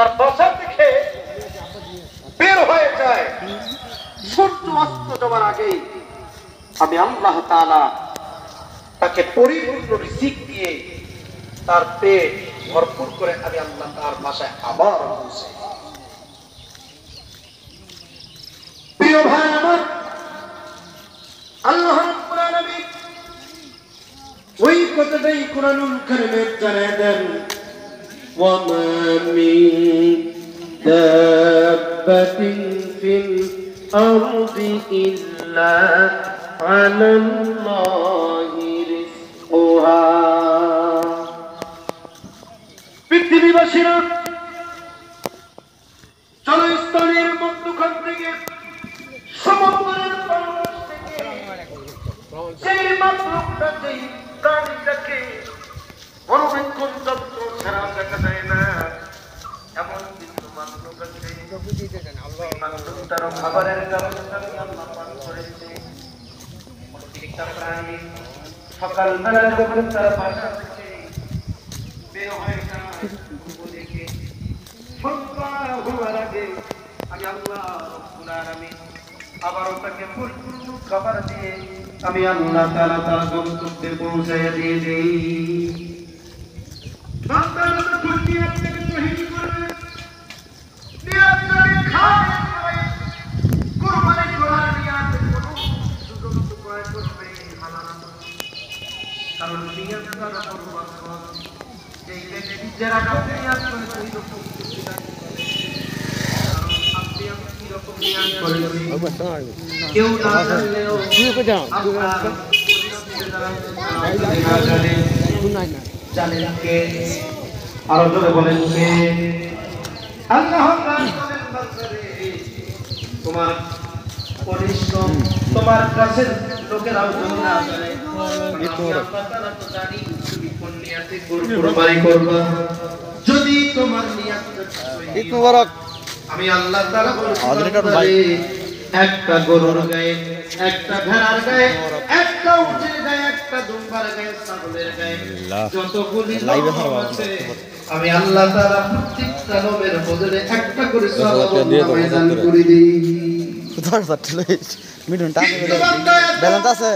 তার দশা থেকে বের হয়ে যায়, সূর্য অস্ত যাওয়ার আগেই আমি আল্লাহ তাআলা তাকে পরিপূর্ণ রিজিক দিয়ে তার পেট ভরপুর করে আমি আল্লাহ তার বাসায় আবার পৌঁছাই। প্রিয় ভাই আমার, আল্লাহ রাব্বুল আলামিন ওই কথাটাই কুরআনুল কারীমে জানিয়ে দেন, ওয়া মা মিন দাব্বাতিন ফিল আরদি ইল্লা আলাল্লাহি রিজকুহা। পৃথিবীবাসীরা জলস্থলের মধ্যখান থেকে সমুদ্রের তলদেশ থেকে সেই মাত্রটা যেই প্রাণীটাকে মনোরঞ্জন যন্ত্র ছাড়া দেখা যায় না, এমন কিছু মাত্রক আছে মাত্রটার খাবারের ব্যবস্থা আল্লাহ পাক করেছে। প্রত্যেকটা প্রাণী সকালবেলা যখন তার বাসা থেকে বের হয়ে যায় দেখে সন্ধ্যা হওয়ার আগে আমি আল্লাহ রাব্বুল আলামিন আবারও তাকে পরিপূর্ণ খাবার দিয়ে আমি আল্লাহ তাআলা তার গন্তব্যে পৌঁছাইয়া দিয়ে দেই। বান্দারা যখন নিয়ত থেকে তহিদ করবে, নিয়ত করে খায়, কুরবানি করার নিয়ত করুন, সুযোগ ক্রয় করবে হালাল, কারণ নিয়ত করা কুরবান যেই ব্যক্তি যারা নিয়ত করে তহিদ কেউ না জানলেও জানেন কে? আরো জোরে বলেন কে? আল্লাহ তোমার পরিশ্রম তোমার কাছে লোকেরাও যদি না জানে, যদি তোমার নিয়ত আমি আল্লাহ তাআলা একটা গরুর গায়ে, একটা ভেড়ার গায়ে, একটা উটের গায়ে, একটা দুম্বার গায়ে, ছাগলের গায়ে যতগুলি আছে আমি আল্লাহ তাআলা প্রত্যেকটা লোমের বদলে একটা করে সওয়াব দান করে দেই। ব্যালেন্স আছে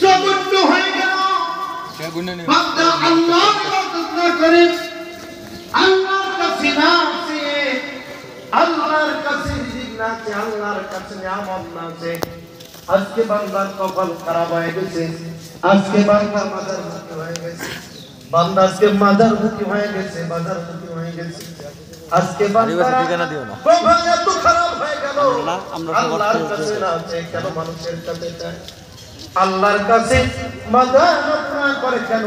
জগন্ন হয়ে গেল বান্দা আল্লাহর ইবাদত না করে, আল্লাহর কাছে না চেয়ে, আল্লাহর কাছে রিজিক না চেয়ে, আল্লাহর কাছে নিয়ামত না চেয়ে, আজকে বান্দার কপাল খারাপ হয়ে গেছে, আজকে বান্দা মাজারমুখী হয়ে গেছে, বান্দা আজকে মাজারমুখী হয়ে গেছে, বাজারমুখী হয়ে গেছে, আজকে বান্দা কপাল এত খারাপ হয়ে গেল, আল্লাহর কাছে না চেয়ে কেন মানুষের কাছে চায়, আল্লাহর কাছে মাজার না করে কেন